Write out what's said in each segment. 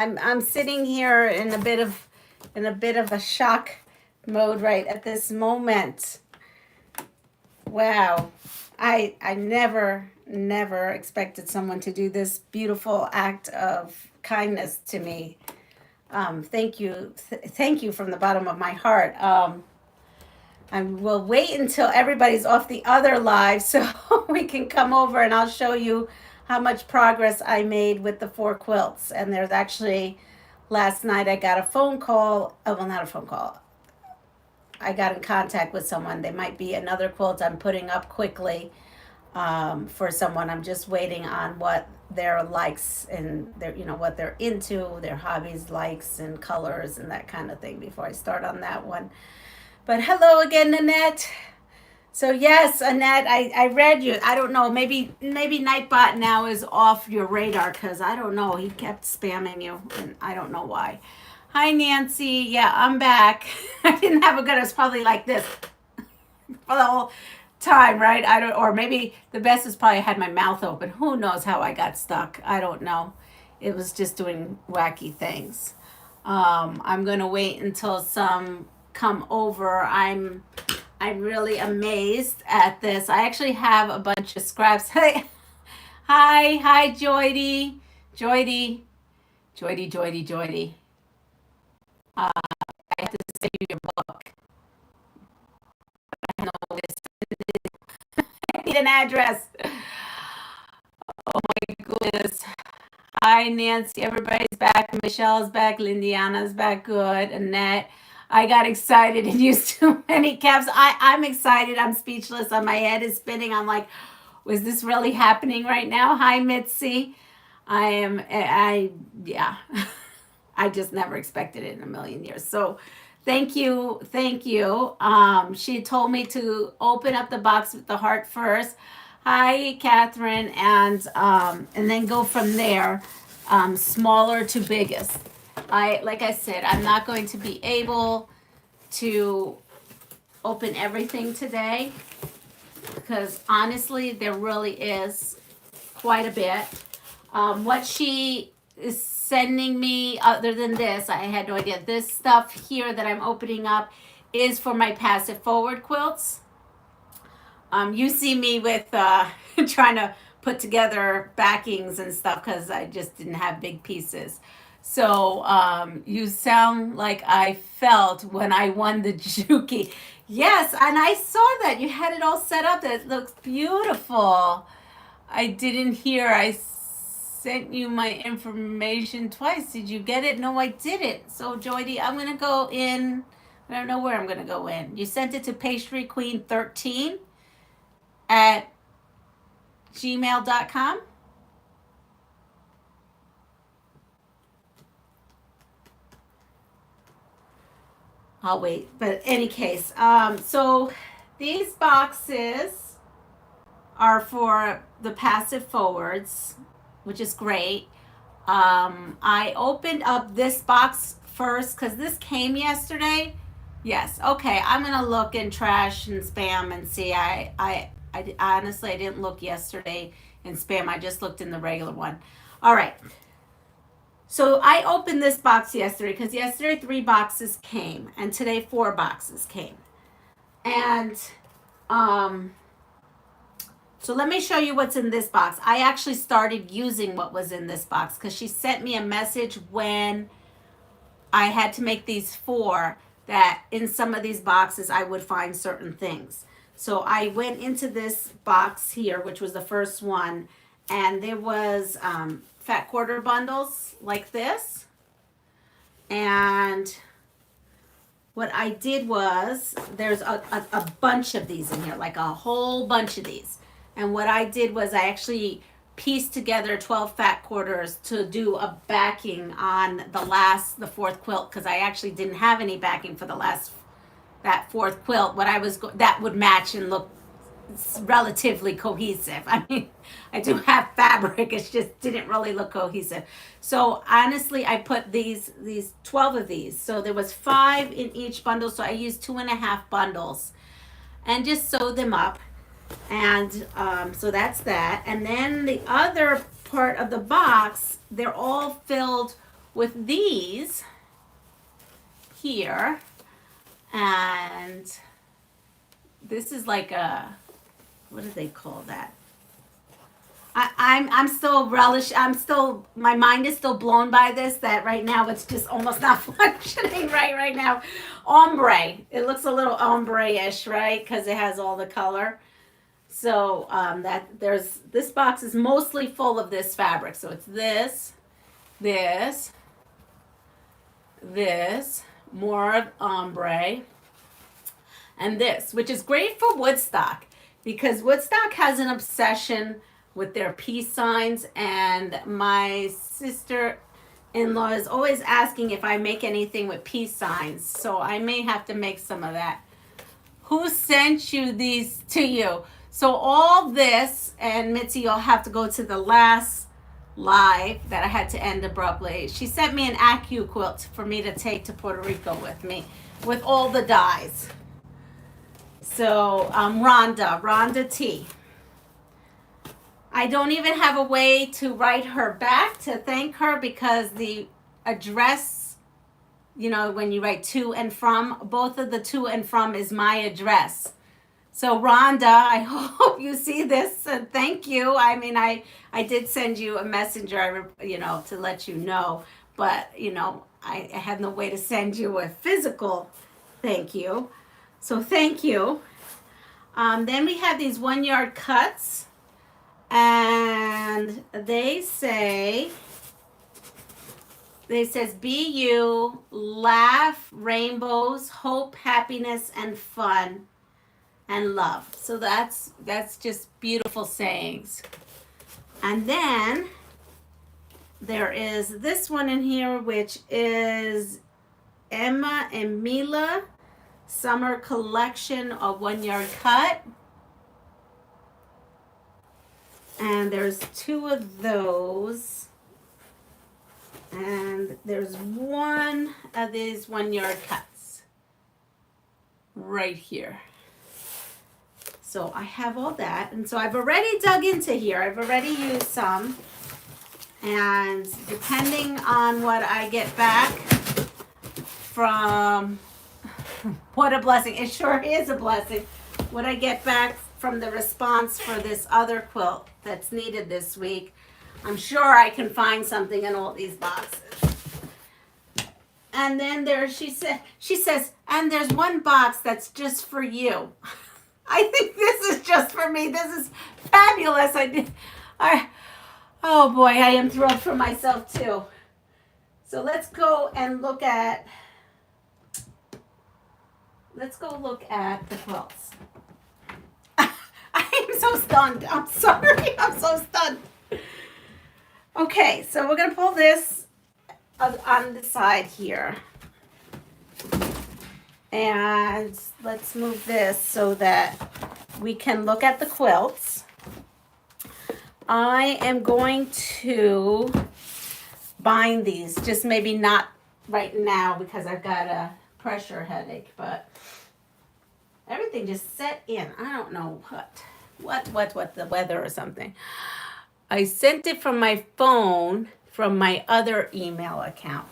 I'm sitting here in a bit of a shock mode right at this moment. Wow. I never expected someone to do this beautiful act of kindness to me. Thank you from the bottom of my heart. I will wait until everybody's off the other live so we can come over and I'll show you how much progress I made with the 4 quilts. And there's actually, last night I got a phone call. Oh, well, not a phone call. I got in contact with someone. There might be another quilt I'm putting up quickly for someone. I'm just waiting on what their likes and their, what they're into, their hobbies, likes, and colors, and that kind of thing before I start on that one. But hello again, Annette. So yes, Annette, I read you. I don't know. Maybe Nightbot now is off your radar because I don't know. He kept spamming you, and I don't know why. Hi, Nancy. Yeah, I'm back. I didn't have a good. It was probably like this for the whole time, right? I don't. Or maybe the best is probably I had my mouth open. Who knows how I got stuck? I don't know. It was just doing wacky things. I'm gonna wait until some come over. I'm really amazed at this. I actually have a bunch of scraps. Hey, hi, Joydy, Joydy, Joydy. I have to send you your book. I know this. I need an address. Oh my goodness. Hi, Nancy. Everybody's back. Michelle's back. Lindiana's back. Good. Annette. I got excited and used too many caps. I'm excited. I'm speechless. My head is spinning. I'm like, was this really happening right now? Hi, Mitzi. Yeah. I just never expected it in a million years. So thank you. She told me to open up the box with the heart first. Hi, Catherine. And then go from there, smaller to biggest. Like I said, I'm not going to be able to open everything today because honestly, there really is quite a bit. What she is sending me, other than this, I had no idea. This stuff here that I'm opening up is for my passive forward quilts. You see me with trying to put together backings and stuff because I just didn't have big pieces. So you sound like I felt when I won the Juki. Yes, and I saw that you had it all set up. That looks beautiful. I didn't hear. I sent you my information twice. Did you get it? No, I didn't. So Joydy, I'm gonna go in. I don't know where I'm gonna go in. You sent it to PastryQueen13 at gmail.com. I'll wait. But any case, so these boxes are for the passive forwards, which is great. I opened up this box first because this came yesterday. Yes. Okay. I'm gonna look in trash and spam and see. I honestly I didn't look yesterday in spam. I just looked in the regular one. All right. So I opened this box yesterday because yesterday 3 boxes came and today 4 boxes came. And so let me show you what's in this box. I actually started using what was in this box because she sent me a message when I had to make these 4 that in some of these boxes I would find certain things. So I went into this box here, which was the first one, and there was fat quarter bundles like this. And what I did was, there's a bunch of these in here, like a whole bunch of these. And what I did was I actually pieced together 12 fat quarters to do a backing on the 4th quilt, because I actually didn't have any backing for that 4th quilt. That would match and look relatively cohesive. I mean, I do have fabric, it just didn't really look cohesive. So honestly, I put these 12 of these. So there was 5 in each bundle. So I used 2.5 bundles and just sewed them up. And so that's that. And then the other part of the box, they're all filled with these here, and this is like a, what do they call that? I'm still my mind is still blown by this, that right now it's just almost not functioning right now. Ombre. It looks a little ombre-ish, right? Because it has all the color. So this box is mostly full of this fabric. So it's this, more of ombre, and this, which is great for Woodstock, because Woodstock has an obsession with their peace signs, and my sister-in-law is always asking if I make anything with peace signs, so I may have to make some of that. Who sent you these to you? So all this, and Mitzi, you'll have to go to the last live that I had to end abruptly. She sent me an Acu quilt for me to take to Puerto Rico with me, with all the dyes. So Rhonda T. I don't even have a way to write her back to thank her, because the address, when you write to and from, both of the to and from is my address. So Rhonda, I hope you see this, and thank you. I mean, I did send you a messenger, to let you know, but I had no way to send you a physical thank you. So thank you. Then we have these 1 yard cuts, and they says be you, laugh, rainbows, hope, happiness, and fun, and love. So that's just beautiful sayings. And then there is this one in here, which is Emma and Mila summer collection of 1 yard cut. And there's 2 of those. And there's one of these 1 yard cuts right here. So I have all that. And so I've already dug into here. I've already used some. And depending on what I get back from, what a blessing. It sure is a blessing. What I get back from the response for this other quilt that's needed this week, I'm sure I can find something in all these boxes. And then she says, and there's one box that's just for you. I think this is just for me. This is fabulous. Oh boy, I am thrilled for myself too. So let's go look at the quilts. I am so stunned. I'm sorry. I'm so stunned. Okay, so we're going to pull this on the side here. And let's move this so that we can look at the quilts. I am going to bind these, just maybe not right now because I've got a pressure headache, but everything just set in. I don't know what the weather or something. I sent it from my phone from my other email account.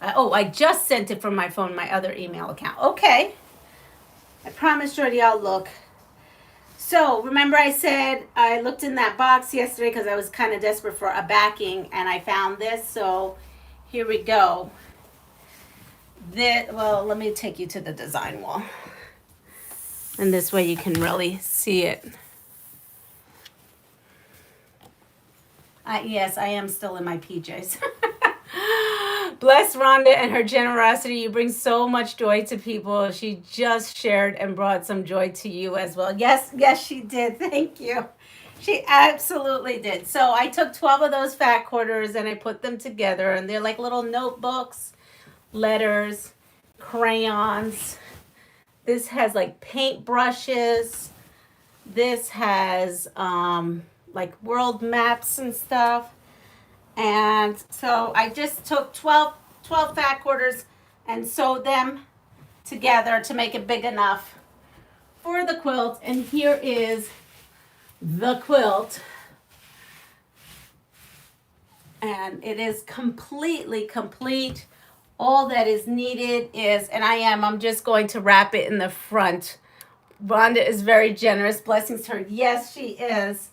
I just sent it from my phone, my other email account. Okay. I promised Jordy I'll look. So remember I said I looked in that box yesterday because I was kind of desperate for a backing, and I found this. So here we go. Well, let me take you to the design wall. And this way you can really see it. Yes, I am still in my PJs. Bless Rhonda and her generosity. You bring so much joy to people. She just shared and brought some joy to you as well. Yes, she did. Thank you. She absolutely did. So I took 12 of those fat quarters and I put them together, and they're like little notebooks, letters, crayons. This has like paint brushes. This has like world maps and stuff. And so I just took 12 fat quarters and sewed them together to make it big enough for the quilt. And here is the quilt. And it is completely complete. All that is needed is, and I'm just going to wrap it in the front. Rhonda is very generous. Blessings to her. Yes, she is.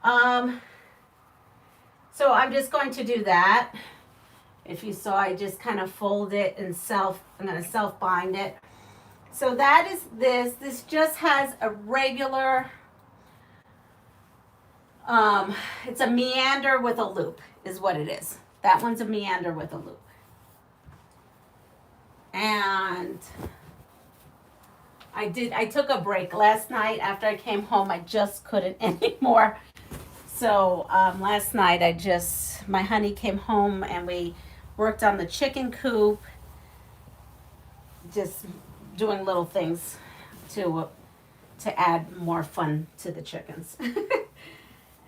So I'm just going to do that. If you saw, I just kind of fold it and I'm going to self bind it. So that is this. This just has a regular, it's a meander with a loop is what it is. That one's a meander with a loop. And I took a break last night after I came home. I just couldn't anymore. So last night my honey came home and we worked on the chicken coop, just doing little things to add more fun to the chickens.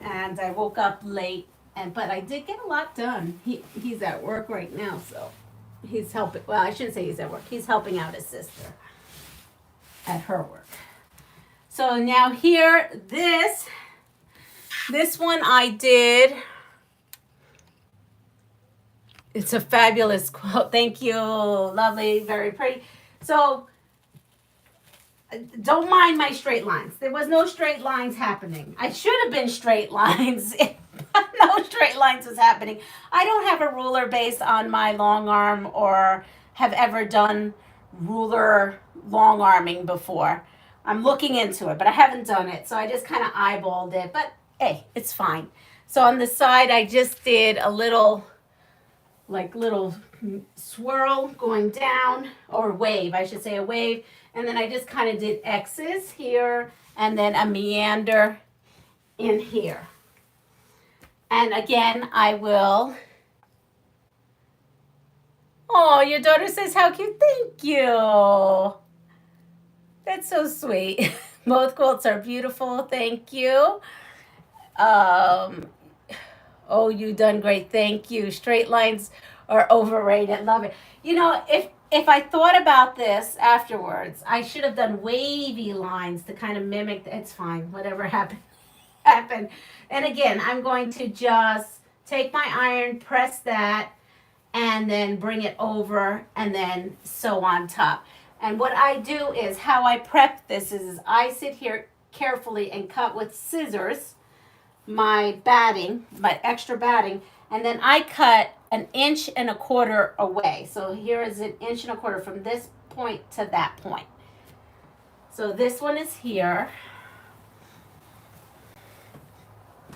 And I woke up late, but I did get a lot done. He's at work right now, so he's helping. Well, I shouldn't say he's at work. He's helping out his sister at her work. So now here, this one I did. It's a fabulous quilt. Thank you. Lovely, very pretty. So don't mind my straight lines. There was no straight lines happening. I should have been straight lines. No straight lines was happening. I don't have a ruler based on my long arm or have ever done ruler long arming before. I'm looking into it, but I haven't done it. So I just kind of eyeballed it. But hey, it's fine. So on the side, I just did a little swirl going down, or wave, I should say a wave. And then I just kind of did X's here and then a meander in here. And again, I will. Oh, your daughter says how cute. Thank you. That's so sweet. Both quilts are beautiful. Thank you. Oh, you done great. Thank you. Straight lines are overrated. Love it. You know, if I thought about this afterwards, I should have done wavy lines to kind of mimic. It's fine. Whatever happened. And again, I'm going to just take my iron, press that, and then bring it over and then sew on top. And what I do is, how I prep this is I sit here carefully and cut with scissors my extra batting, and then I cut 1.25 inches away. So here is 1.25 inches from this point to that point. So this one is here.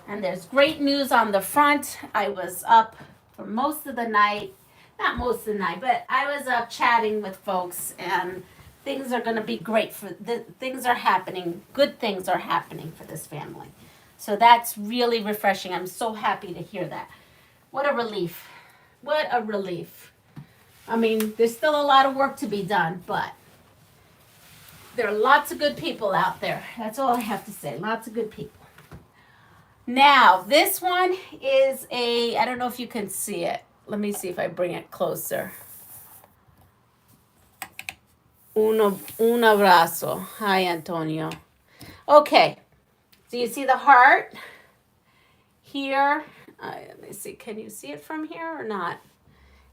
And there's great news on the front. I was up for most of the night. Not most of the night, but I was up chatting with folks, and things are going to be great things are happening. Good things are happening for this family. So that's really refreshing. I'm so happy to hear that. What a relief. What a relief. I mean, there's still a lot of work to be done, but there are lots of good people out there. That's all I have to say. Lots of good people. Now, this one is I don't know if you can see it. Let me see if I bring it closer. Un abrazo. Hi, Antonio. Okay. Do you see the heart here? Let me see. Can you see it from here or not?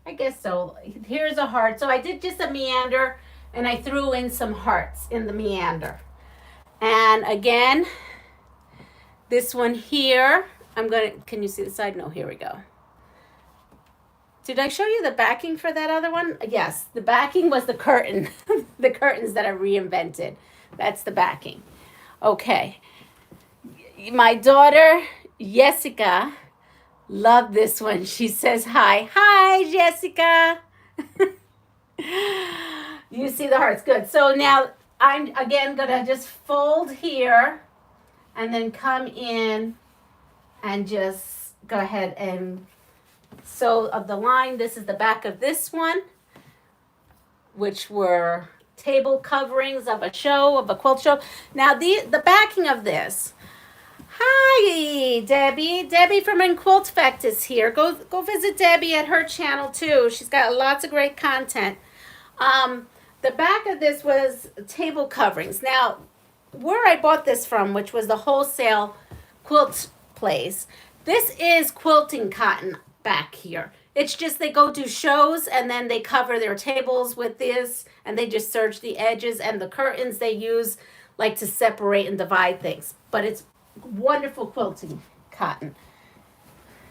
I guess so. Here's a heart. So I did just a meander, and I threw in some hearts in the meander. And again, this one here, can you see the side? No, here we go. Did I show you the backing for that other one? Yes, the backing was the curtain. The curtains that I reinvented. That's the backing. Okay. My daughter, Jessica, loved this one. She says hi. Hi, Jessica. You see the hearts. Good. So now I'm, again, going to just fold here and then come in and just go ahead and sew of the line. This is the back of this one, which were table coverings of a quilt show. Now the backing of this. Hi, Debbie. Debbie from Quilt Fact is here. Go visit Debbie at her channel too. She's got lots of great content. The back of this was table coverings. Now, where I bought this from, which was the wholesale quilt place, this is quilting cotton. back here. It's just they go do shows and then they cover their tables with this and they just serge the edges, and the curtains they use like to separate and divide things. But it's wonderful quilting cotton.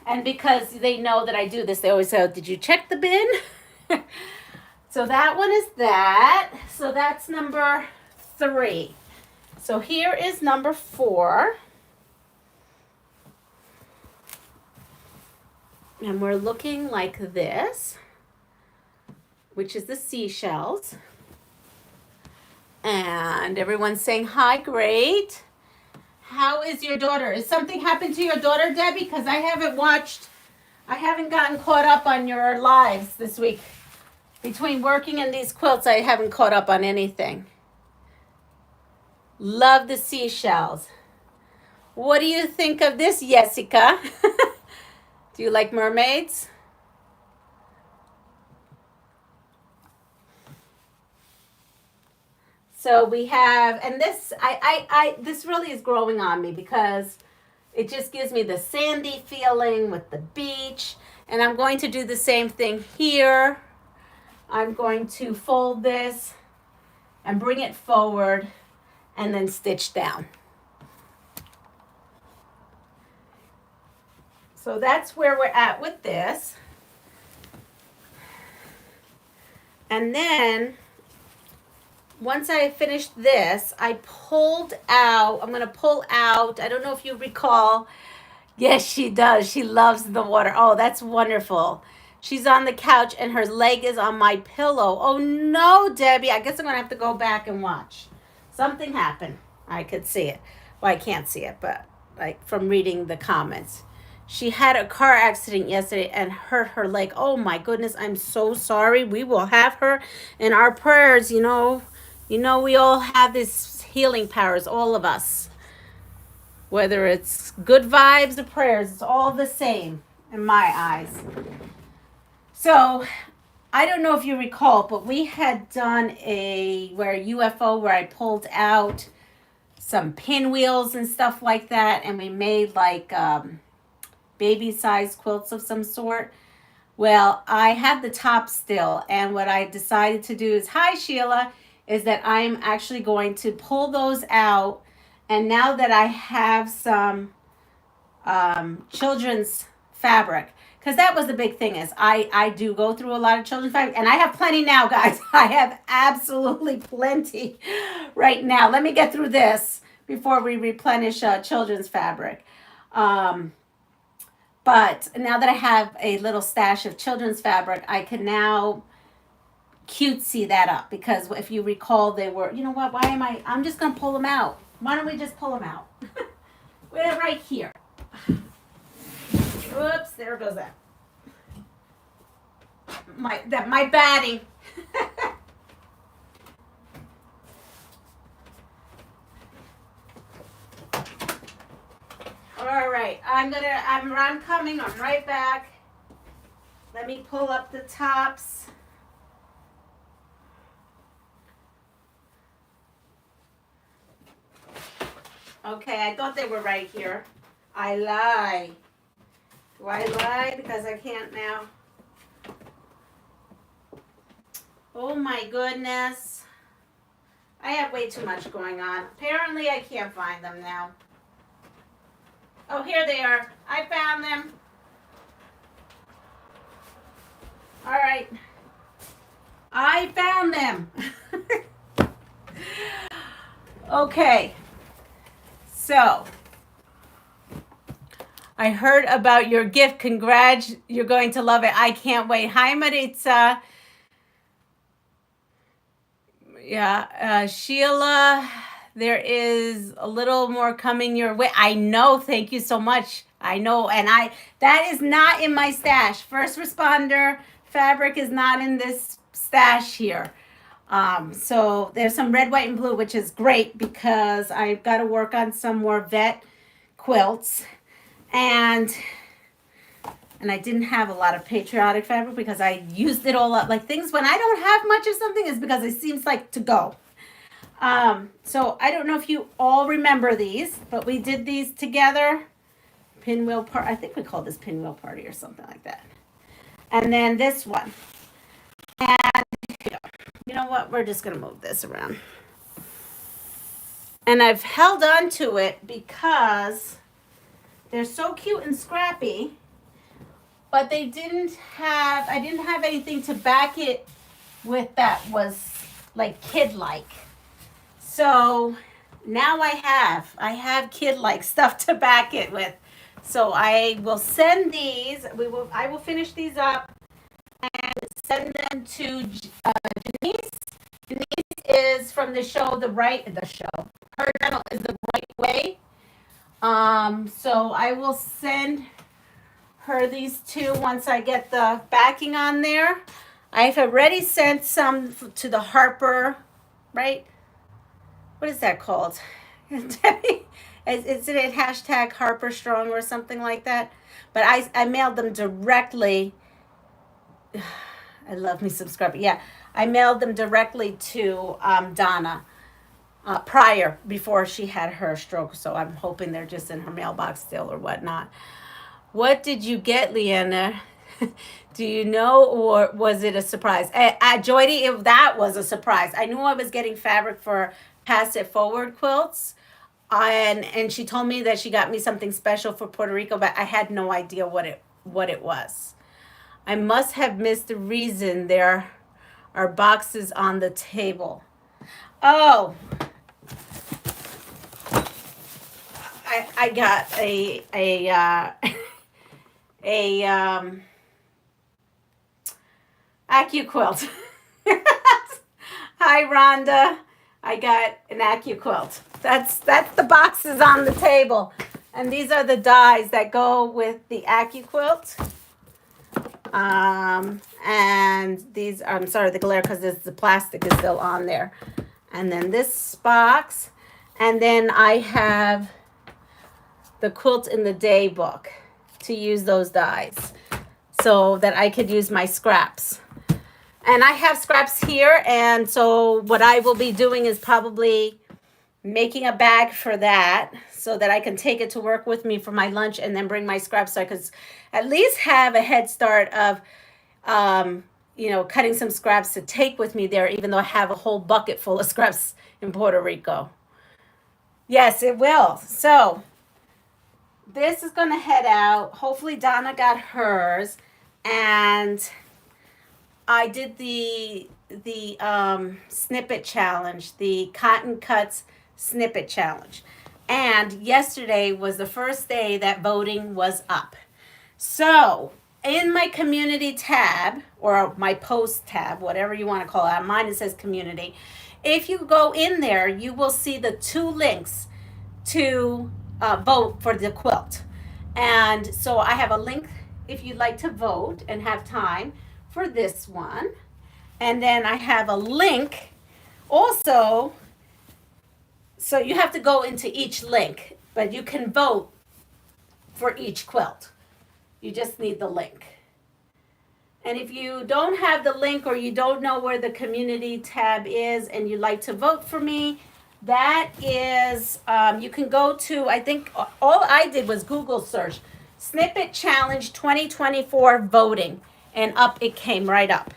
And because they know that I do this, they always say, oh, did you check the bin? So that one is that. So that's number 3. So here is number 4. And we're looking like this, which is the seashells. And everyone's saying, hi, great. How is your daughter? Is something happened to your daughter, Debbie? Because I haven't gotten caught up on your lives this week. Between working in these quilts, I haven't caught up on anything. Love the seashells. What do you think of this, Jessica? Do you like mermaids? So we have, and this, this really is growing on me because it just gives me the sandy feeling with the beach. And I'm going to do the same thing here. I'm going to fold this and bring it forward and then stitch down. So that's where we're at with this. And then once I finished this, I pulled out, I'm going to pull out, I don't know if you recall. Yes, she does. She loves the water. Oh, that's wonderful. She's on the couch and her leg is on my pillow. Oh no, Debbie. I guess I'm going to have to go back and watch. Something happened. I could see it. Well, I can't see it, but like from reading the comments. She had a car accident yesterday and hurt her leg. Oh my goodness, I'm so sorry. We will have her in our prayers, you know. You know, we all have this healing powers, all of us. Whether it's good vibes or prayers, it's all the same in my eyes. So, I don't know if you recall, but we had done a UFO where I pulled out some pinwheels and stuff like that, and we made like baby-sized quilts of some sort. Well, I have the top still, and what I decided to do is, hi Sheila, is that I'm actually going to pull those out. And now that I have some children's fabric, because that was the big thing, is I do go through a lot of children's fabric, and I have plenty now, guys. I have absolutely plenty right now. Let me get through this before we replenish children's fabric. But now that I have a little stash of children's fabric, I can now cutesy that up, because if you recall, they were, you know what, I'm just going to pull them out. Why don't we just pull them out? We're right here. Oops, there goes that. My batting. All right, I'm coming. I'm right back. Let me pull up the tops. Okay, I thought they were right here. I lie. Do I lie? Because I can't now. Oh my goodness. I have way too much going on. Apparently I can't find them now. Oh, here they are. I found them. All right. I found them. Okay. So, I heard about your gift. Congrats. You're going to love it. I can't wait. Hi, Maritza. Yeah, Sheila, there is a little more coming your way. I know. Thank you so much. I know. And that is not in my stash. First responder fabric is not in this stash here. So there's some red, white, and blue, which is great because I've got to work on some more vet quilts. And I didn't have a lot of patriotic fabric because I used it all up. Like things, when I don't have much of something, is because it seems like to go. So I don't know if you all remember these, but we did these together Pinwheel part. I think we call this pinwheel party or something like that. And then this one. And you know what? We're just going to move this around. And I've held on to it because they're so cute and scrappy, but I didn't have anything to back it with that was like kid-like. So now I have kid-like stuff to back it with. So I will send these, I will finish these up and send them to Denise. Denise is from the show, Her channel is The Right Way. So I will send her these two once I get the backing on there. I've already sent some to the Harper, right? What is that called? Is it hashtag Harper Strong or something like that? But I mailed them directly. I love me some scrubby. Yeah, I mailed them directly to Donna before she had her stroke. So I'm hoping they're just in her mailbox still or whatnot. What did you get, Leanna? Do you know, or was it a surprise? Joydy, that was a surprise. I knew I was getting fabric for Pass It Forward quilts. And she told me that she got me something special for Puerto Rico, but I had no idea what it was. I must have missed the reason there are boxes on the table. Oh, I got a AccuQuilt. Hi, Rhonda. I got an AccuQuilt. That's the boxes on the table. And these are the dies that go with the AccuQuilt. And these, I'm sorry, the glare because the plastic is still on there. And then this box. And then I have the Quilt in the Day book to use those dies so that I could use my scraps. And I have scraps here, and so what I will be doing is probably making a bag for that so that I can take it to work with me for my lunch and then bring my scraps so I could at least have a head start of, cutting some scraps to take with me there, even though I have a whole bucket full of scraps in Puerto Rico. Yes, it will. So this is going to head out. Hopefully Donna got hers, and I did the snippet challenge, the Cotton Cuts snippet challenge. And yesterday was the first day that voting was up. So in my community tab, or my post tab, whatever you want to call it, mine it says community. If you go in there, you will see the two links to vote for the quilt. And so I have a link if you'd like to vote and have time for this one. And then I have a link also, so you have to go into each link, but you can vote for each quilt. You just need the link. And if you don't have the link or you don't know where the community tab is and you'd like to vote for me, that is, you can go to, I think all I did was Google search, Snippet Challenge 2024 voting, and up it came right up.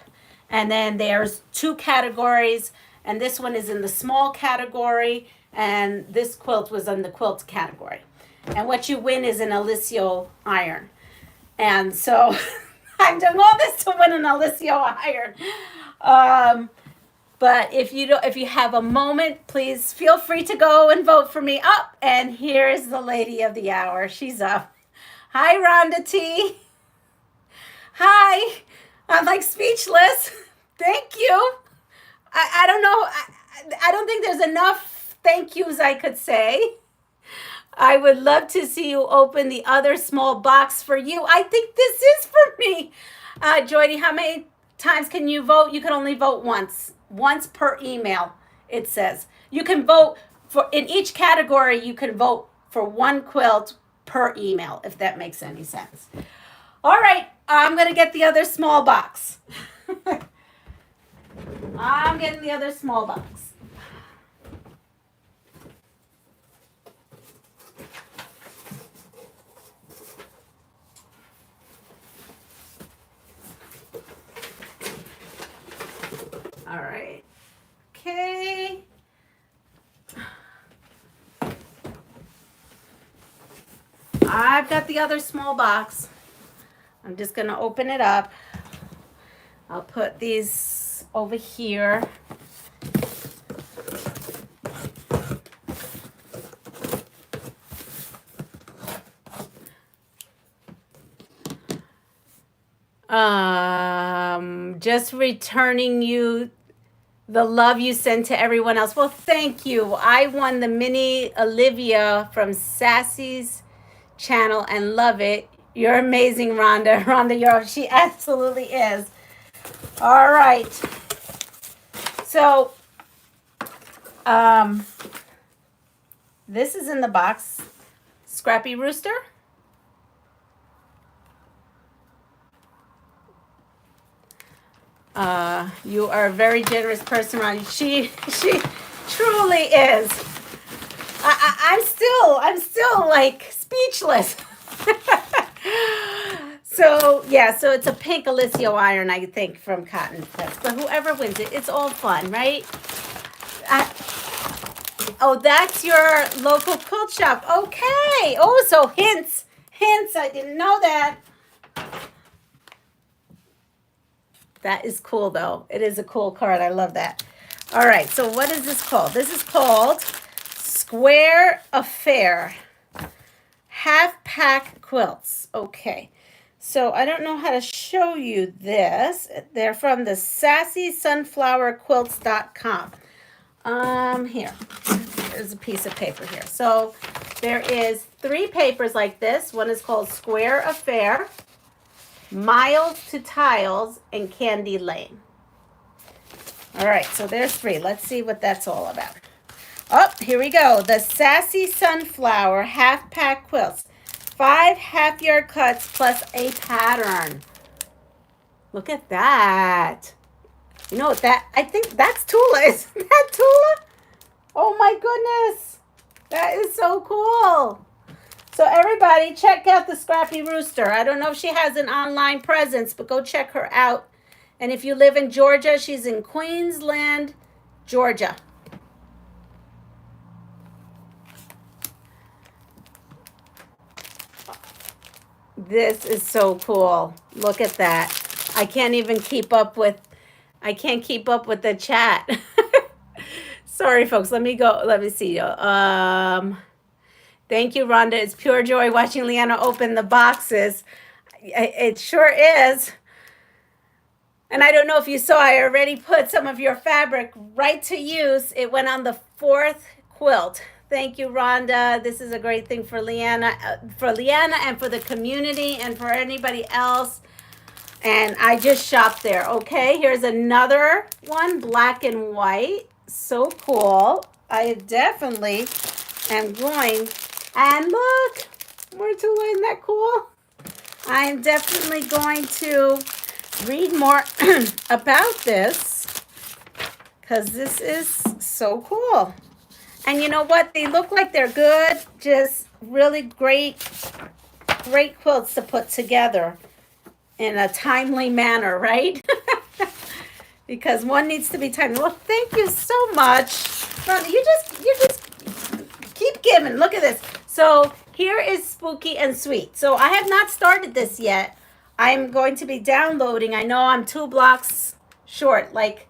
And then there's two categories, and this one is in the small category, and this quilt was in the quilt category. And what you win is an Alicio iron. And so I'm doing all this to win an Alicio iron. But if you have a moment, please feel free to go and vote for me. Up, and here is the lady of the hour. She's up. Hi, Rhonda T. Hi. I'm like speechless. Thank you. I don't know. I don't think there's enough thank yous I could say. I would love to see you open the other small box for you. I think this is for me. Joydy, how many times can you vote? You can only vote once. Once per email, it says. You can vote for, in each category, you can vote for one quilt per email, if that makes any sense. All right, I'm going to get the other small box. I'm getting the other small box. All right. Okay. I've got the other small box. I'm just going to open it up. I'll put these over here. Just returning you the love you send to everyone else. Well, thank you. I won the mini Olivia from Sassy's channel and love it. You're amazing, Rhonda. Rhonda, she absolutely is. All right. So, this is in the box. Scrappy Rooster. You are a very generous person, Ronnie. She truly is. I'm still like speechless. So yeah, so it's a pink Alicio iron, I think, from Cotton Pets. But whoever wins it, it's all fun, right? Oh, that's your local quilt shop. Okay. Oh, so hints. I didn't know that. That is cool, though. It is a cool card. I love that. All right. So what is this called? This is called Square Affair Half Pack Quilts. Okay. So I don't know how to show you this. They're from the sassysunflowerquilts.com. Here. There's a piece of paper here. So there is 3 papers like this. One is called Square Affair, Miles to Tiles, and Candy Lane. All right, so there's 3. Let's see what that's all about. Oh, here we go. The Sassy Sunflower Half Pack Quilts. 5 half-yard cuts plus a pattern. Look at that. You know what that, I think that's Tula. Isn't that Tula? Oh my goodness. That is so cool. So everybody, check out the Scrappy Rooster. I don't know if she has an online presence, but go check her out. And if you live in Georgia, she's in Queensland, Georgia. This is so cool. Look at that. I can't keep up with the chat. Sorry, folks. Let me go. Let me see. Thank you, Rhonda. It's pure joy watching Leanna open the boxes. It sure is. And I don't know if you saw, I already put some of your fabric right to use. It went on the 4th quilt. Thank you, Rhonda. This is a great thing for Leanna and for the community and for anybody else. And I just shopped there. Okay, here's another one, black and white. So cool. I definitely am going, and look, more Tula, isn't that cool? I am definitely going to read more about this because this is so cool. And you know what? They look like they're good, just really great quilts to put together in a timely manner, right? Because one needs to be timely. Well, thank you so much. You just keep giving. Look at this. So here is Spooky and Sweet. So I have not started this yet. I'm going to be downloading. I know I'm 2 blocks short. Like,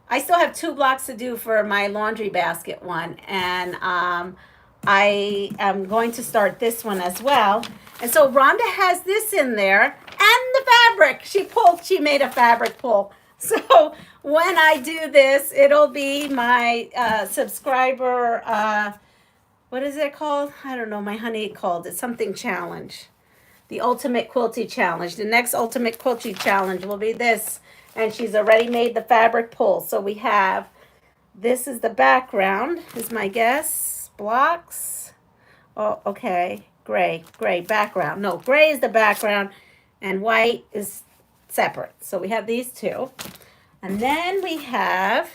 I still have 2 blocks to do for my laundry basket one. And I am going to start this one as well. And so Rhonda has this in there and the fabric. She made a fabric pull. So when I do this, it'll be my subscriber, what is it called? I don't know. My honey called it something challenge. The Ultimate Quilty Challenge. The next Ultimate Quilty Challenge will be this. And she's already made the fabric pull. So we have, this is the background, is my guess. Blocks. Oh, okay. Gray background. No, gray is the background and white is separate. So we have these 2. And then we have,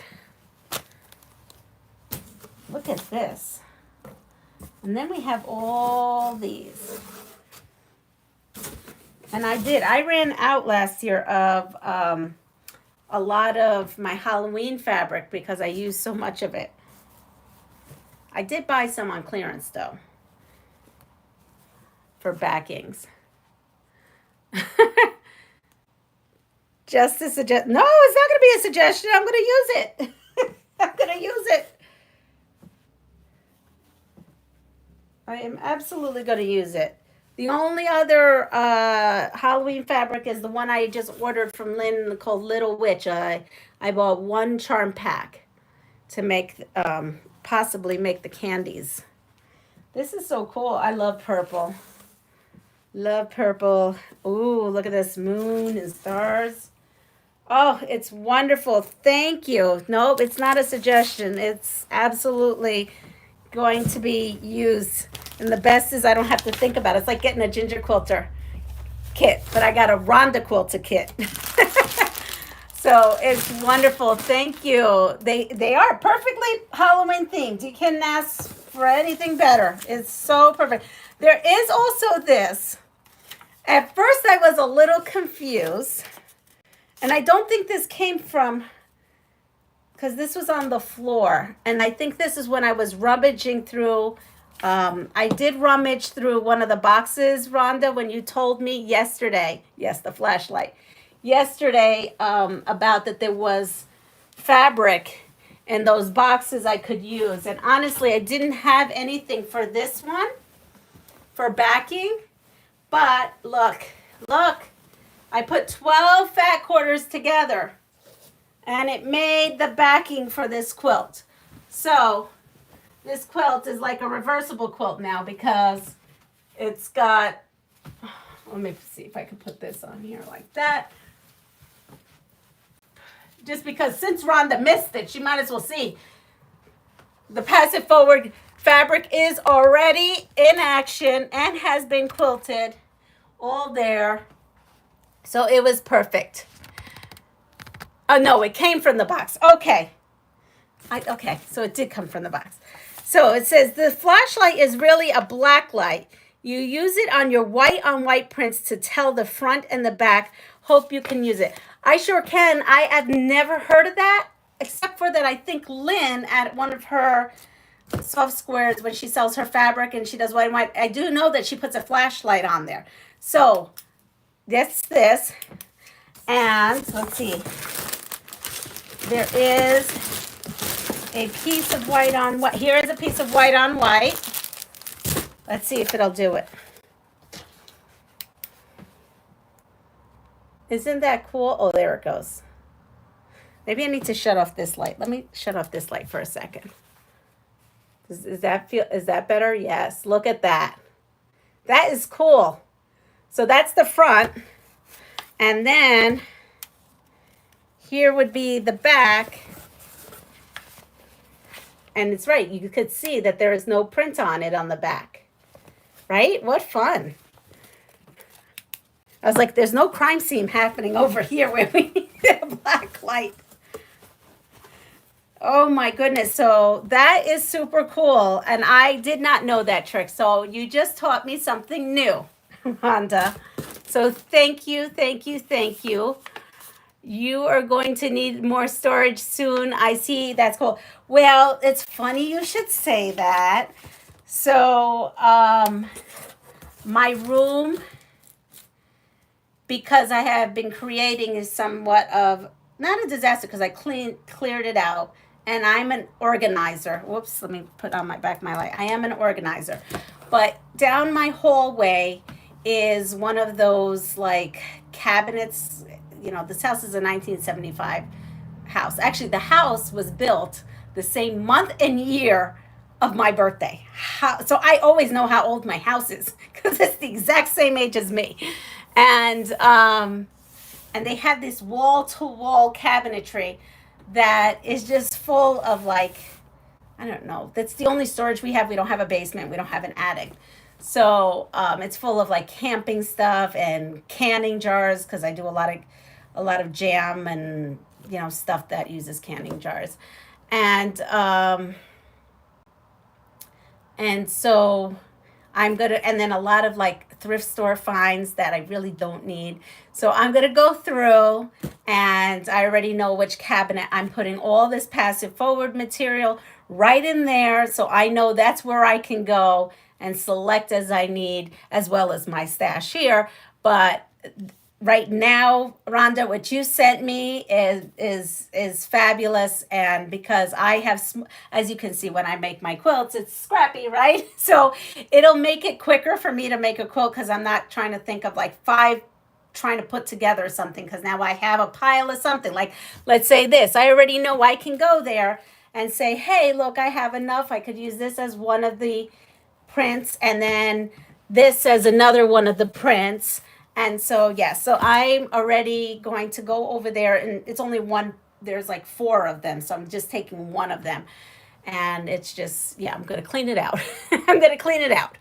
look at this. And then we have all these. And I ran out last year of a lot of my Halloween fabric because I use so much of it. I did buy some on clearance though for backings. Just to suggest, no, it's not going to be a suggestion. I'm going to use it. I'm going to use it. I am absolutely going to use it. The only other Halloween fabric is the one I just ordered from Lynn called Little Witch. I bought one charm pack to make, possibly make the candies. This is so cool. I love purple. Love purple. Ooh, look at this moon and stars. Oh, it's wonderful. Thank you. Nope, it's not a suggestion. It's absolutely going to be used. And the best is I don't have to think about it. It's like getting a ginger quilter kit, but I got a Rhonda quilter kit. So it's wonderful. Thank you. They are perfectly Halloween themed. You couldn't ask for anything better. It's so perfect. There is also this. At first I was a little confused. And I don't think this came from, because this was on the floor. And I think this is when I was rummaging through, I did rummage through one of the boxes, Rhonda, when you told me yesterday, yes, the flashlight, yesterday about that there was fabric in those boxes I could use. And honestly, I didn't have anything for this one, for backing. But look. I put 12 fat quarters together and it made the backing for this quilt. So this quilt is like a reversible quilt now because it's got, let me see if I can put this on here like that. Just because since Rhonda missed it, she might as well see. The Pass It Forward fabric is already in action and has been quilted all there. So it was perfect. Oh, no, it came from the box. Okay. Okay, so it did come from the box. So it says, the flashlight is really a black light. You use it on your white on white prints to tell the front and the back. Hope you can use it. I sure can. I have never heard of that, except for that I think Lynn at one of her soft squares when she sells her fabric and she does white and white. I do know that she puts a flashlight on there. So that's this, and let's see, there is a piece of white on white. Here is a piece of white on white. Let's see if it'll do it. Isn't that cool? Oh, there it goes. Maybe I need to shut off this light. Let me shut off this light for a second. Is that better? Yes, look at that. That is cool. So that's the front. And then here would be the back. And it's right. You could see that there is no print on it on the back. Right? What fun. I was like, there's no crime scene happening over here where we need a black light. Oh my goodness. So that is super cool. And I did not know that trick. So you just taught me something new, Rhonda. So thank you. You are going to need more storage soon. I see. That's cool. Well, it's funny you should say that. So my room, because I have been creating, is somewhat of, not a disaster because I cleared it out. And I'm an organizer. Whoops, let me put on my light. I am an organizer. But down my hallway is one of those like cabinets. You know, this house is a 1975 house. Actually, the house was built the same month and year of my birthday. So I always know how old my house is because it's the exact same age as me. And they have this wall-to-wall cabinetry that is just full of like, I don't know. That's the only storage we have. We don't have a basement. We don't have an attic. So it's full of like camping stuff and canning jars because I do a lot of jam and stuff that uses canning jars, and so I'm gonna, and then a lot of like thrift store finds that I really don't need. So I'm going to go through, and I already know which cabinet I'm putting all this passive forward material right in there. So I know that's where I can go and select as I need, as well as my stash here. But right now, Rhonda, what you sent me is fabulous, and because I have, as you can see, when I make my quilts, it's scrappy, right? So it'll make it quicker for me to make a quilt because I'm not trying to think of like five trying to put together something, because now I have a pile of something. Like, let's say this, I already know I can go there and say, hey, look, I have enough. I could use this as one of the prints, and then this as another one of the prints. And so, yes, so I'm already going to go over there, and it's only one, there's like four of them. So I'm just taking one of them. And it's just, yeah, I'm going to clean it out. I'm going to clean it out.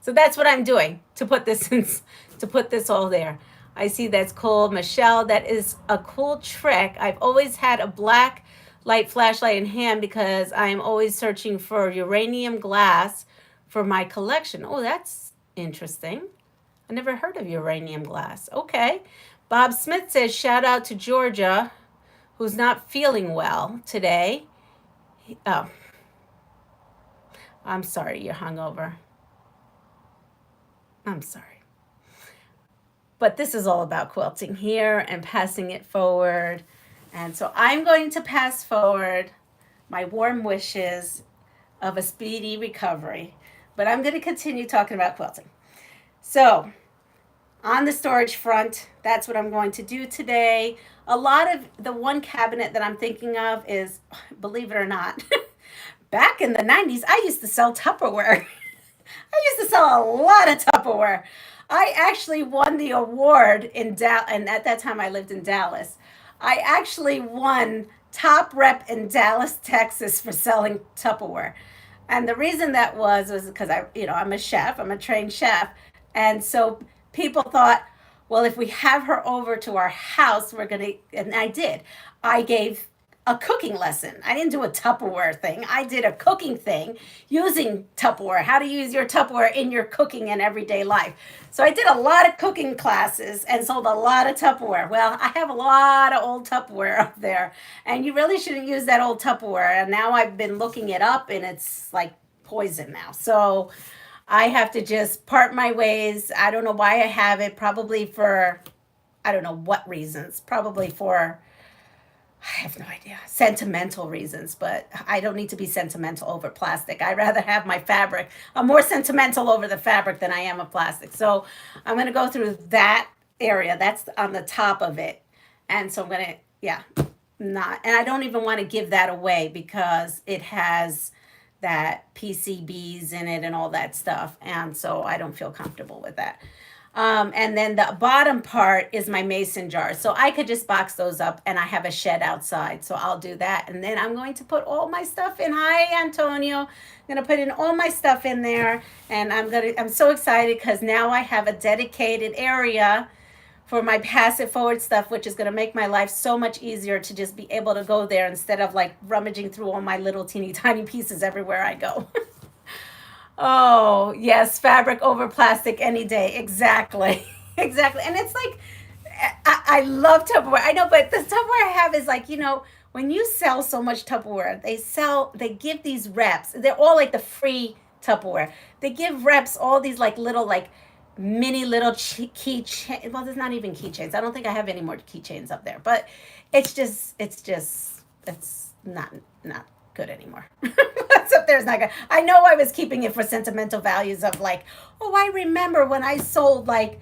So that's what I'm doing to put this in, to put this all there. I see that's cool. Michelle, that is a cool trick. I've always had a black light flashlight in hand because I'm always searching for uranium glass for my collection. Oh, that's interesting. I never heard of uranium glass. Okay. Bob Smith says, shout out to Georgia, who's not feeling well today. Oh, I'm sorry you're hungover. I'm sorry. But this is all about quilting here and passing it forward. And so I'm going to pass forward my warm wishes of a speedy recovery. But I'm going to continue talking about quilting. So on the storage front, that's what I'm going to do today. A lot of the one cabinet that I'm thinking of is, believe it or not, back in the 90s, I used to sell Tupperware. I used to sell a lot of Tupperware. I actually won the award in Dallas, and at that time I lived in Dallas. I actually won top rep in Dallas, Texas for selling Tupperware. And the reason that was because I'm a chef, I'm a trained chef. And so people thought, well, if we have her over to our house, we're going to, and I did. I gave a cooking lesson. I didn't do a Tupperware thing. I did a cooking thing using Tupperware, how to use your Tupperware in your cooking and everyday life. So I did a lot of cooking classes and sold a lot of Tupperware. Well, I have a lot of old Tupperware up there, and you really shouldn't use that old Tupperware. And now I've been looking it up, and it's like poison now. So I have to just part my ways. I don't know why I have it, probably for, I don't know what reasons, probably for, I have no idea, sentimental reasons, but I don't need to be sentimental over plastic. I'd rather have my fabric. I'm more sentimental over the fabric than I am of plastic. So I'm going to go through that area. That's on the top of it. And so I'm going to, yeah, not, and I don't even want to give that away because it has that PCBs in it and all that stuff. And so I don't feel comfortable with that. And then the bottom part is my mason jar. So I could just box those up, and I have a shed outside. So I'll do that. And then I'm going to put all my stuff in. Hi, Antonio. I'm going to put in all my stuff in there. And I'm so excited because now I have a dedicated area for my passive forward stuff, which is going to make my life so much easier to just be able to go there instead of like rummaging through all my little teeny tiny pieces everywhere I go. Oh, yes, fabric over plastic any day. Exactly. Exactly. And it's like, I love Tupperware. I know, but the Tupperware I have is like, when you sell so much Tupperware, they give these reps. They're all like the free Tupperware. They give reps all these like little, like mini little keychains. Well, there's not even keychains. I don't think I have any more keychains up there, but it's not good anymore. What's up there is not good. I know I was keeping it for sentimental values of like, oh, I remember when I sold like,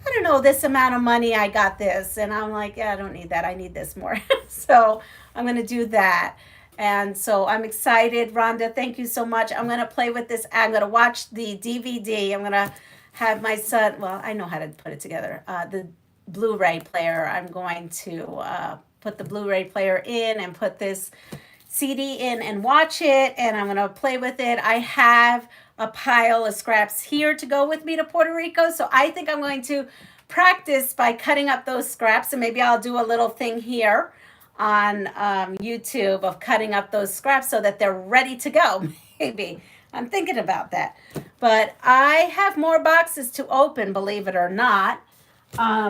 I don't know, this amount of money, I got this. And I'm like, yeah, I don't need that. I need this more. So I'm going to do that. And so I'm excited. Rhonda, thank you so much. I'm going to play with this. I'm going to watch the DVD. I'm going to have my son, well, I know how to put it together. The Blu-ray player. I'm going to put the Blu-ray player in and put this CD in and watch it, and I'm going to play with it. I have a pile of scraps here to go with me to Puerto Rico, so I think I'm going to practice by cutting up those scraps, and maybe I'll do a little thing here on YouTube of cutting up those scraps so that they're ready to go. Maybe. I'm thinking about that. But I have more boxes to open, believe it or not.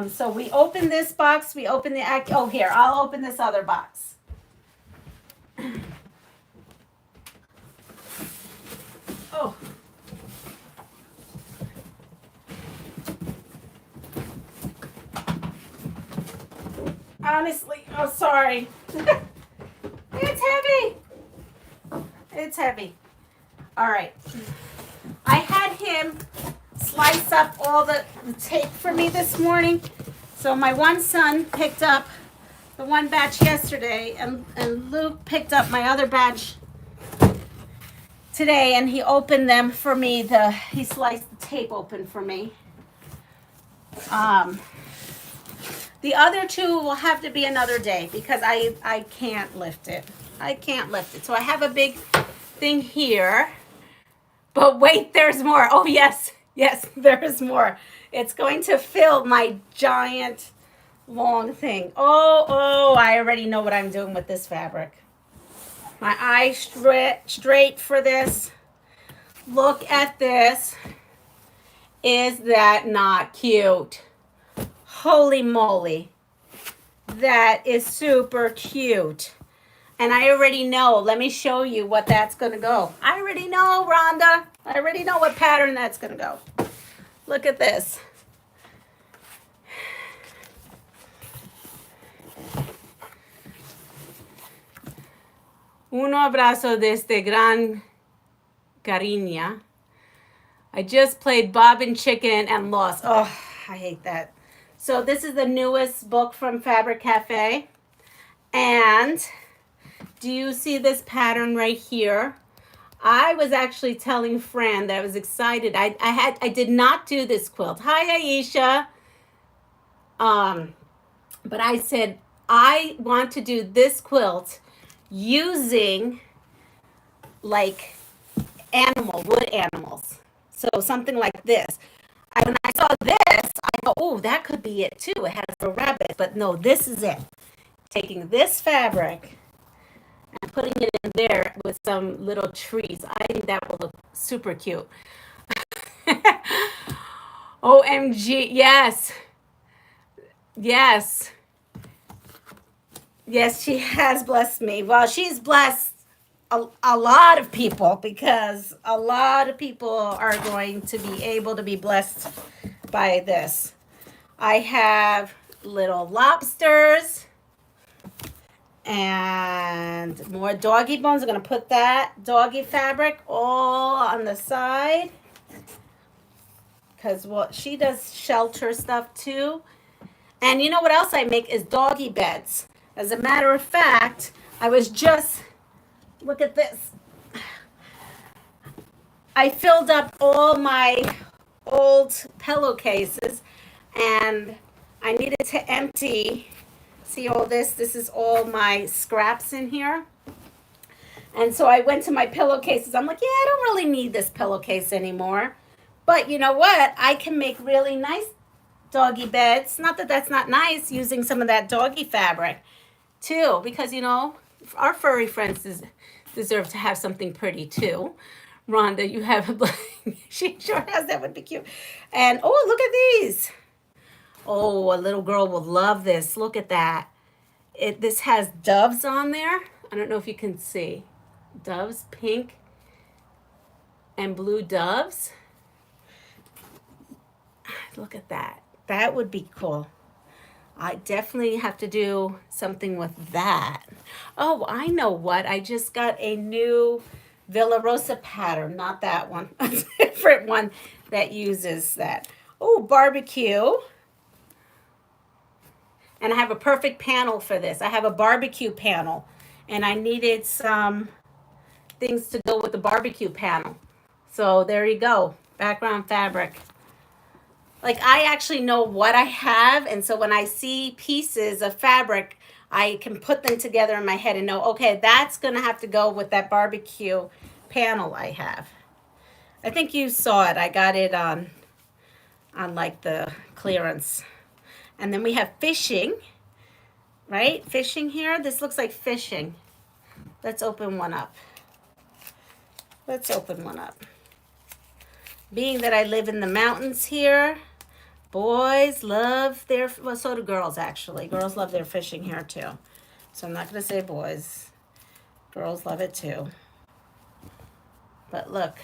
So we open this box. We open the, oh, here, I'll open this other box. Oh. Honestly, oh, sorry. It's heavy. It's heavy. All right. I had him slice up all the tape for me this morning. So my one son picked up the one batch yesterday, and Luke picked up my other batch today, and he opened them for me. He sliced the tape open for me. The other two will have to be another day because I can't lift it. I can't lift it. So I have a big thing here. But wait, there's more. Oh, yes. Yes, there is more. It's going to fill my giant long thing. Oh, I already know what I'm doing with this fabric. My eyes straight for this. Look at this. Is that not cute? Holy moly. That is super cute. And I already know. Let me show you what that's going to go. I already know, Rhonda. I already know what pattern that's going to go. Look at this. Un abrazo desde Gran Cariña. I just played Bob and Chicken and lost. Oh, I hate that. So this is the newest book from Fabric Cafe. And do you see this pattern right here? I was actually telling Fran that I was excited. I did not do this quilt. Hi, Aisha. But I said I want to do this quilt using like wood animals. So something like this. When I saw this, I thought, oh, that could be it too. It has a rabbit, but no, this is it. Taking this fabric and putting it in there with some little trees. I think that will look super cute. OMG, yes. Yes. Yes, she has blessed me. Well, she's blessed a lot of people because a lot of people are going to be able to be blessed by this. I have little lobsters and more doggy bones. I'm going to put that doggy fabric all on the side because she does shelter stuff too. And you know what else I make is doggy beds. As a matter of fact, I was just, look at this. I filled up all my old pillowcases and I needed to empty. See all this? This is all my scraps in here. And so I went to my pillowcases. I'm like, yeah, I don't really need this pillowcase anymore. But you know what? I can make really nice doggy beds. Not that that's not nice, using some of that doggy fabric too, because you know, our furry friends deserve to have something pretty too. Rhonda, you have she sure has. That would be cute. And oh, look at these. Oh, a little girl will love this. Look at that. This has doves on there. I don't know if you can see. Doves, pink and blue doves. Look at that. That would be cool. I definitely have to do something with that. Oh, I know what. I just got a new Villa Rosa pattern. Not that one. A different one that uses that. Oh, barbecue. And I have a perfect panel for this. I have a barbecue panel. And I needed some things to go with the barbecue panel. So there you go. Background fabric. Like, I actually know what I have, and so when I see pieces of fabric, I can put them together in my head and know, okay, that's going to have to go with that barbecue panel I have. I think you saw it. I got it on like the clearance. And then we have fishing, right? Fishing here. This looks like fishing. Let's open one up. Let's open one up. being that I live in the mountains here, boys love their, well, so do girls actually. Girls love their fishing here too. So I'm not going to say boys. Girls love it too. But look,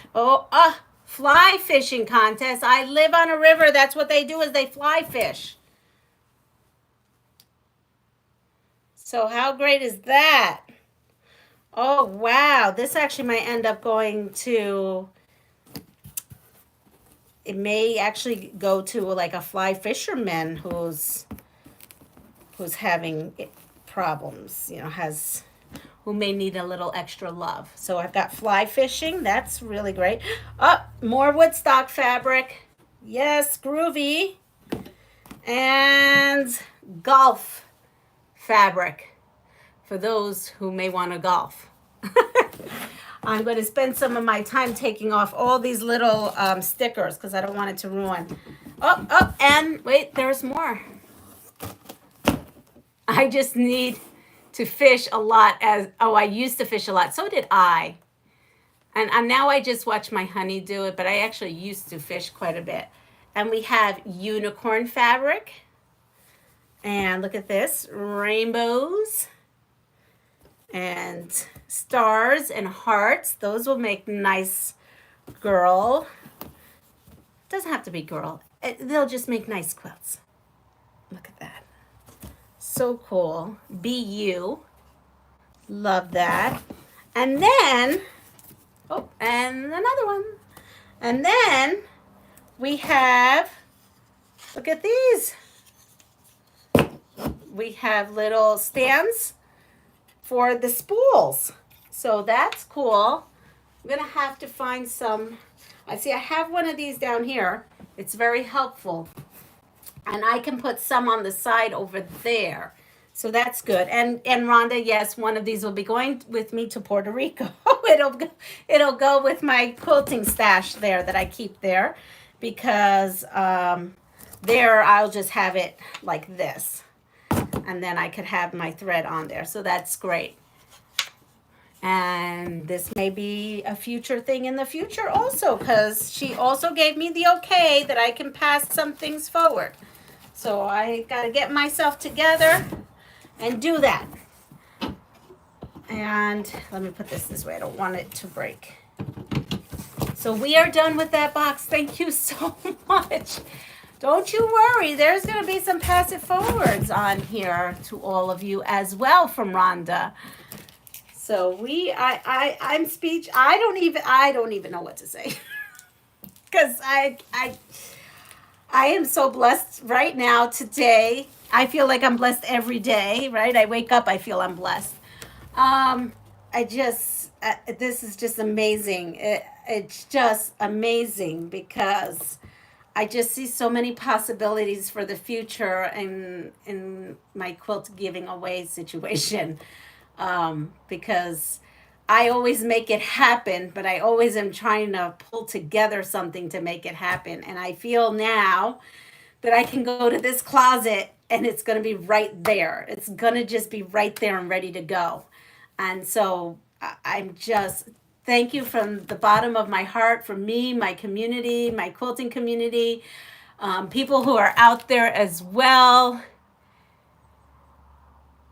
fly fishing contest. I live on a river. That's what they do, is they fly fish. So how great is that? Oh, wow. This actually might end up going to, it may actually go to like a fly fisherman who's having problems, who may need a little extra love. So I've got fly fishing. That's really great. Oh, more Woodstock fabric. Yes, groovy. And golf fabric for those who may want to golf. I'm going to spend some of my time taking off all these little stickers because I don't want it to ruin. And wait, there's more. I just need to fish a lot I used to fish a lot. So did I. And now I just watch my honey do it, but I actually used to fish quite a bit. And we have unicorn fabric. And look at this, rainbows and stars and hearts. Those will make nice girl. Doesn't have to be girl. They'll just make nice quilts. Look at that. So cool. BU. Love that. And then, and another one. And then we have, look at these. We have little stands for the spools. So that's cool. I'm going to have to find some. I have one of these down here. It's very helpful. And I can put some on the side over there. So that's good. And Rhonda, yes, one of these will be going with me to Puerto Rico. It'll go with my quilting stash there that I keep there, because there I'll just have it like this. And then I could have my thread on there. So that's great. And this may be a future thing in the future also, because she also gave me the okay that I can pass some things forward. So I got to get myself together and do that. And let me put this way. I don't want it to break. So we are done with that box. Thank you so much. Don't you worry. There's going to be some pass it forwards on here to all of you as well from Rhonda. So I'm speech. I don't even know what to say. Because I am so blessed right now today. I feel like I'm blessed every day, right? I wake up, I feel I'm blessed. This is just amazing. It's just amazing because I just see so many possibilities for the future in my quilt giving away situation. Because I always make it happen, but I always am trying to pull together something to make it happen. And I feel now that I can go to this closet and it's going to be right there. It's going to just be right there and ready to go. And so I'm just, thank you from the bottom of my heart for me, my community, my quilting community, people who are out there as well.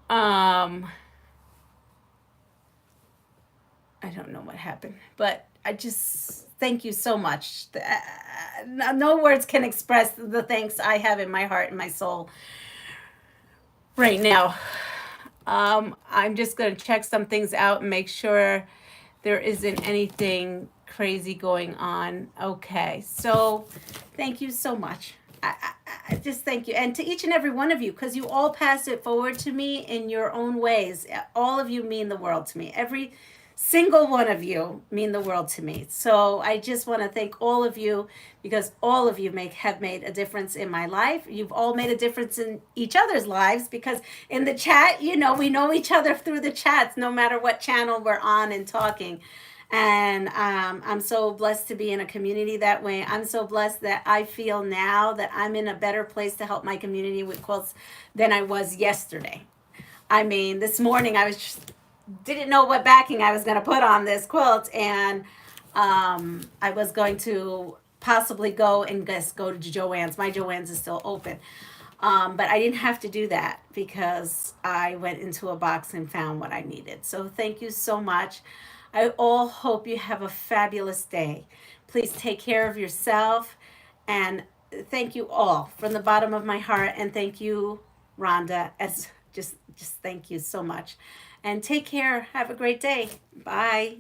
I don't know what happened, but I just thank you so much. No words can express the thanks I have in my heart and my soul right now. I'm just going to check some things out and make sure there isn't anything crazy going on. Okay, so thank you so much. I just thank you. And to each and every one of you, because you all pass it forward to me in your own ways. All of you mean the world to me. Every single one of you mean the world to me. So I just want to thank all of you, because all of you have made a difference in my life. You've all made a difference in each other's lives, because in the chat, we know each other through the chats, no matter what channel we're on and talking. And I'm so blessed to be in a community that way. I'm so blessed that I feel now that I'm in a better place to help my community with quilts than I was yesterday. I mean, this morning I didn't know what backing I was going to put on this quilt, and I was going to possibly go and just go to Joann's. My Joann's is still open. But I didn't have to do that because I went into a box and found what I needed. So thank you so much. I all hope you have a fabulous day. Please take care of yourself, and thank you all from the bottom of my heart. And thank you, Rhonda, as just thank you so much. And take care. Have a great day. Bye.